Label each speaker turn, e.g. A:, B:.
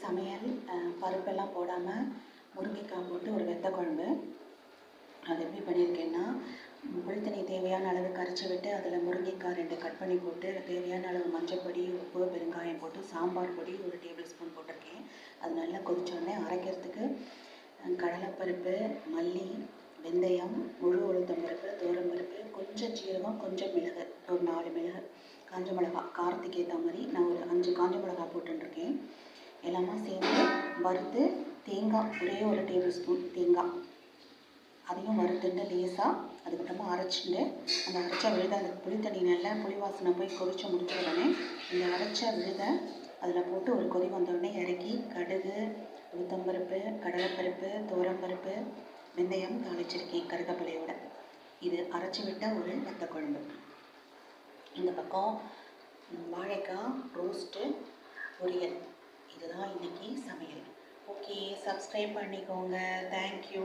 A: சமையல் பருப்பெல்லாம் போடாமல் முருங்கைக்காய் போட்டு ஒரு வெத்த குழம்பு. அது எப்படி பண்ணியிருக்கேன்னா, புளித்தண்ணி தேவையான அளவு கரைச்சி விட்டு அதில் முருங்கைக்காய் 2 கட் பண்ணி போட்டு தேவையான அளவு மஞ்சள் பொடி, உப்பு, பெருங்காயம் போட்டு சாம்பார் பொடி 1 டேபிள் ஸ்பூன் போட்டிருக்கேன். அது நல்லா கொதிச்சோடனே அரைக்கிறதுக்கு கடலைப்பருப்பு, மல்லி, வெந்தயம், முழு உளுத்தம்பருப்பு, துவரம்பருப்பு, கொஞ்சம் ஜீரகம், கொஞ்சம் மிளகு, ஒரு 4 மிளகு, காஞ்ச மிளகா காரத்துக்கு ஏற்ற மாதிரி நான் ஒரு 5 காஞ்ச மிளகா போட்டுருக்கேன். எல்லாமே சேர்ந்து வறுத்து தேங்காய் ஒரே 1 டேபிள் ஸ்பூன் தேங்காய் அதையும் வறுத்துட்டு லேசாக அதுக்கப்புறமா அரைச்சிட்டு அந்த அரைச்ச விழுதை அந்த புளித்தண்ணி நல்லா புளி வாசனை போய் கொதிச்சு முடிச்ச உடனே இந்த அரைச்ச விழுதை அதில் போட்டு ஒரு கொதி வந்தோடனே இறக்கி கடுகு, உளுத்தம்பருப்பு, கடலைப்பருப்பு, துவரம்பருப்பு, வெந்தயம் தாளிச்சிருக்கேன் கருவேப்பிலையோட. இது அரைச்சி விட்ட ஒரு வத்த குழம்பு. இந்த பக்கம் வாழைக்காய் ரோஸ்ட்டு பொரியல். இதுதான் இன்றைக்கி சமையல். ஓகே, சப்ஸ்கிரைப் பண்ணிக்கோங்க. தேங்க்யூ.